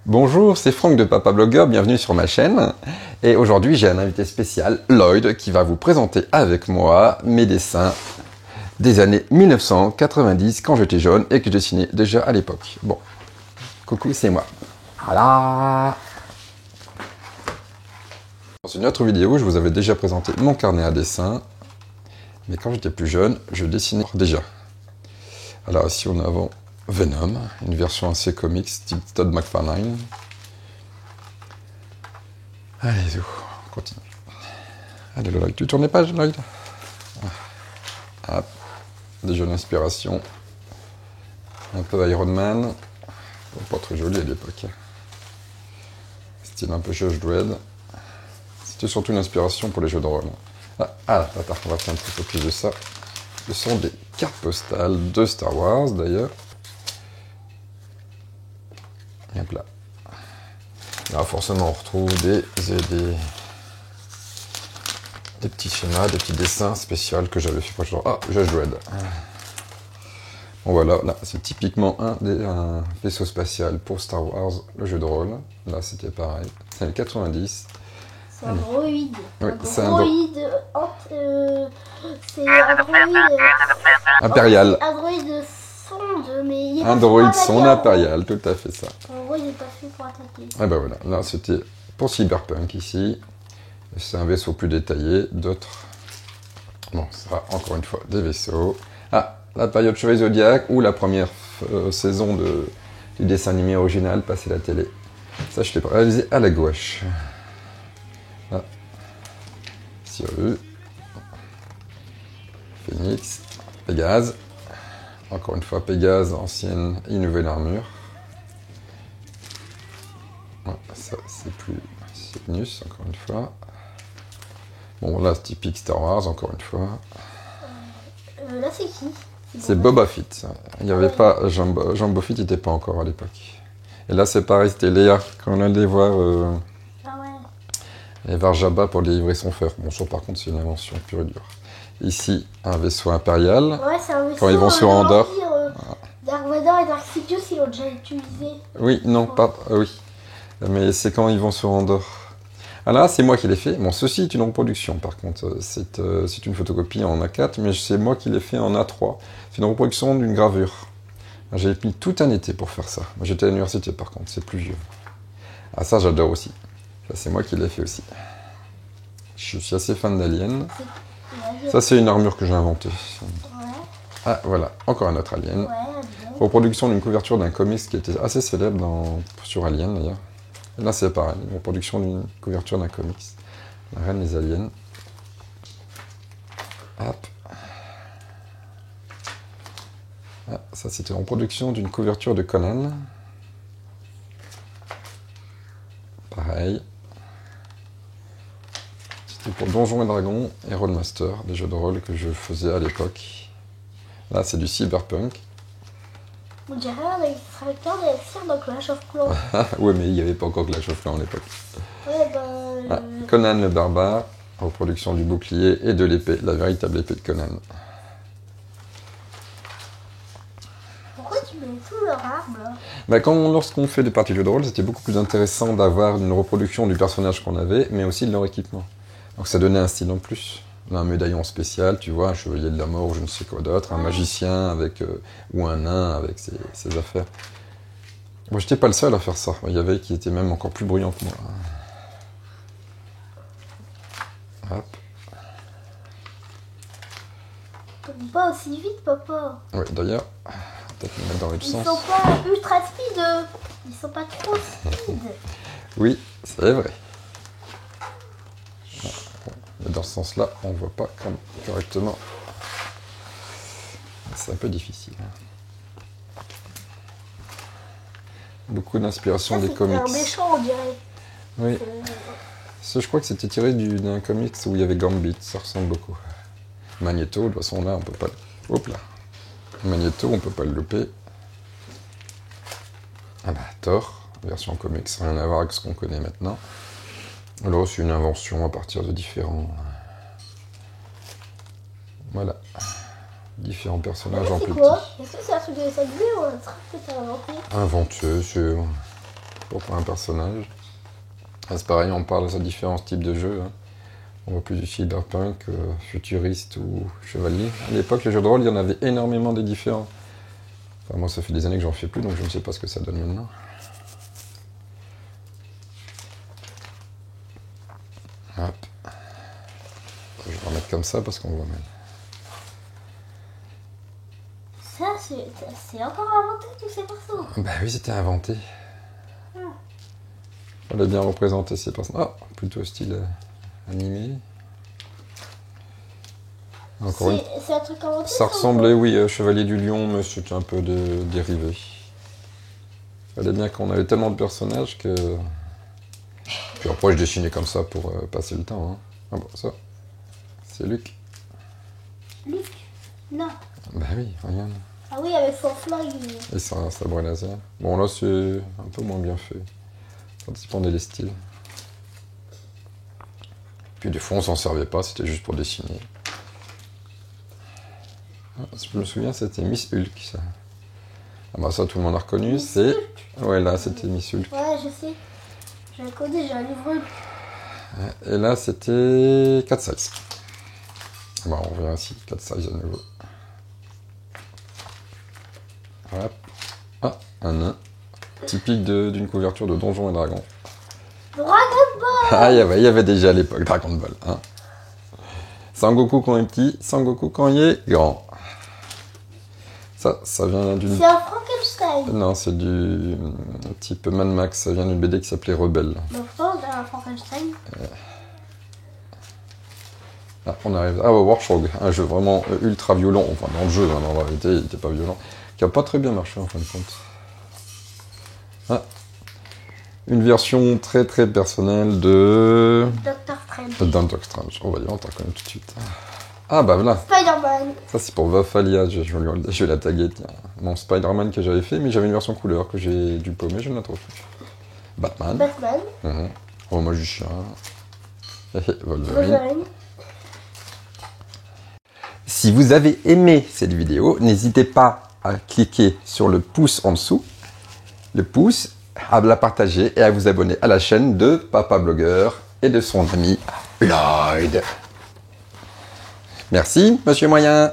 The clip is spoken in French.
Bonjour, c'est Franck de Papa Blogueur, bienvenue sur ma chaîne. Et aujourd'hui, j'ai un invité spécial, Lloyd, qui va vous présenter avec moi mes dessins des années 1990, quand j'étais jeune et que je dessinais déjà à l'époque. Bon, coucou, c'est moi. Voilà. Dans une autre vidéo, je vous avais déjà présenté mon carnet à dessin. Mais quand j'étais plus jeune, je dessinais déjà. Alors ici, on a Venom, une version assez comique, style Todd McFarlane. Allez, on continue. Allez, Lloyd, tu tournes les pages, Lloyd. Hop, déjà l'inspiration. Un peu Iron Man. Bon, pas très joli à l'époque. Style un peu Judge Dredd. C'était surtout une inspiration pour les jeux de rôle. Attends, on va faire un petit peu plus de ça. Ce sont des cartes postales de Star Wars, d'ailleurs. Et hop là. Là, forcément, on retrouve des petits schémas, des petits dessins spéciaux que j'avais fait pour le genre. Ah, Judge Dredd. Bon, voilà, là, c'est typiquement un vaisseau spatial pour Star Wars, le jeu de rôle. Là, c'était pareil. C'est le 90. C'est un droïde. Oui, c'est un droïde. C'est un droïde. Impérial. Un droïde sonde, mais il est un droïde sonde impérial, tout à fait ça. En gros, il n'est pas fait pour attaquer. Et ben voilà, là, c'était pour Cyberpunk ici. C'est un vaisseau plus détaillé, d'autres. Bon, ce sera encore une fois des vaisseaux. Ah, la période Chevalier Zodiac ou la première saison du dessin animé original passé à la télé. Ça, je l'ai réalisé à la gouache. Là, Cyrus, Phoenix, Pégase. Encore une fois, Pégase, ancienne et nouvelle armure. Ouais, ça, c'est plus Cygnus, encore une fois. Bon, là, c'est typique Star Wars, encore une fois. Là, c'est qui? C'est Boba Fett. Il n'y avait pas... Jango Fett n'était pas encore à l'époque. Et là, c'est pareil, c'était Léa, quand on allait voir... Et vers Jabba pour délivrer son frère. Bon, ça, par contre, c'est une invention pure et dure. Ici, un vaisseau impérial. Ouais, c'est un vaisseau. Quand ils vont sur Andorre. Dark Vador et Dark Sidious, ils l'ont déjà utilisé. Oui, non, pas... oui. Mais c'est quand ils vont sur Andorre. Ah là, c'est moi qui l'ai fait. Bon, ceci est une reproduction, par contre. C'est une photocopie en A4, mais c'est moi qui l'ai fait en A3. C'est une reproduction d'une gravure. J'ai mis tout un été pour faire ça. Moi, j'étais à l'université, par contre. C'est plus vieux. Ah, ça, j'adore aussi. Ça, c'est moi qui l'ai fait aussi. Je suis assez fan d'Alien. Ça, c'est une armure que j'ai inventée. Ouais. Ah, voilà. Encore un autre Alien. Ouais, reproduction d'une couverture d'un comics qui était assez célèbre sur Alien, d'ailleurs. Et là, c'est pareil. Une reproduction d'une couverture d'un comics. La Reine des Aliens. Hop. Ah, ça, c'était en production d'une couverture de Conan. Pareil. C'était pour Donjons et Dragons et Rollmaster, des jeux de rôle que je faisais à l'époque. Là, c'est du Cyberpunk. On dirait un extracteur d'élixir dans Clash of Clans. Ouais, mais il n'y avait pas encore Clash of Clans à l'époque. Ouais, Conan le barbare, reproduction du bouclier et de l'épée, la véritable épée de Conan. Pourquoi tu mets tout leur arme là? Lorsqu'on fait des parties de jeux de rôle, c'était beaucoup plus intéressant d'avoir une reproduction du personnage qu'on avait, mais aussi de leur équipement. Donc ça donnait un style en plus. On a un médaillon spécial, tu vois, un chevalier de la mort ou je ne sais quoi d'autre, un magicien avec ou un nain avec ses affaires. Moi, j'étais pas le seul à faire ça. Il y avait qui étaient même encore plus bruyants que moi. Hop. Pas aussi vite, papa. Oui, d'ailleurs, peut-être me mettre dans l'autre sens. Ils sont pas ultra speed. Ils sont pas trop speed. Oui, c'est vrai. Mais dans ce sens-là, on ne voit pas correctement. C'est un peu difficile. Beaucoup d'inspiration des comics. C'est un méchant, on dirait. Oui. Je crois que c'était tiré d'un comics où il y avait Gambit, ça ressemble beaucoup. Magneto, de toute façon là, on peut pas... Hop là. Magneto, on peut pas le louper. Ah bah, Thor, version comics, rien à voir avec ce qu'on connaît maintenant. Alors, c'est une invention à partir de différents... Voilà. Différents personnages en plus petits. Est-ce que c'est un truc de dessin animé ou un truc que t'as inventé? Inventé, c'est... pour un personnage. Ah, c'est pareil, on parle de différents types de jeux. Hein. On voit plus du cyberpunk, futuriste ou chevalier. À l'époque, les jeux de rôle, il y en avait énormément des différents. Enfin, moi, ça fait des années que j'en fais plus, donc je ne sais pas ce que ça donne maintenant. Hop. Je vais le remettre comme ça parce qu'on voit mal. Ça, c'est encore inventé tous ces persos. Bah oui, c'était inventé. On a bien représenté ces personnages. Ah, plutôt style animé. Encore une. C'est un truc inventé. Ça ressemblait, oui, à Chevalier du Lion, mais c'était un peu dérivé. Il fallait bien qu'on avait tellement de personnages que. Puis après, je dessinais comme ça pour passer le temps. Hein. Ah bon, ça, c'est Luc. Luc? Non. Bah oui, regarde. Ah oui, avec son flingue. Et ça, sabre laser. Bon, là, c'est un peu moins bien fait. Ça dépendait des styles. Puis des fois, on s'en servait pas, c'était juste pour dessiner. Ah, je me souviens, c'était Miss Hulk, ça. Ah bah ça, tout le monde a reconnu, Miss c'est... Hulk. Ouais, là, c'était Miss Hulk. Ouais, je sais. Je le connais, j'ai un livre Hulk. Et là, c'était Cat Size. Bon, on verra ici, Cat Size à nouveau. Hop. Ah, un nain. Typique d'une couverture de Donjons et Dragons. Dragon Ball. Ah, il y avait déjà à l'époque Dragon Ball. Hein. Sangoku quand il est petit, Sangoku quand il est grand. Ça vient d'une... C'est un Frankenstein. Non, c'est du type Mad Max. Ça vient d'une BD qui s'appelait Rebelle. Mais pourquoi on a un Frankenstein? Ah, on arrive. Ah, ouais, Warshog, un jeu vraiment ultra violent. Enfin, dans le jeu, hein, en réalité, il n'était pas violent. Qui n'a pas très bien marché en fin de compte. Ah. Une version très très personnelle de... Doctor Strange. Doctor Strange. On va dire, on t'en connaît tout de suite. Ah bah voilà. Spider-Man. Ça c'est pour Vafalia, je vais la taguer, tiens. Mon Spider-Man que j'avais fait, mais j'avais une version couleur que j'ai dû paumer, je ne la trouve plus. Batman. Batman. Oh, magicien. Wolverine. Wolverine. Si vous avez aimé cette vidéo, n'hésitez pas à cliquer sur le pouce en dessous, le pouce, à la partager et à vous abonner à la chaîne de Papa Blogueur et de son ami Lloyd. Merci, Monsieur Moyen.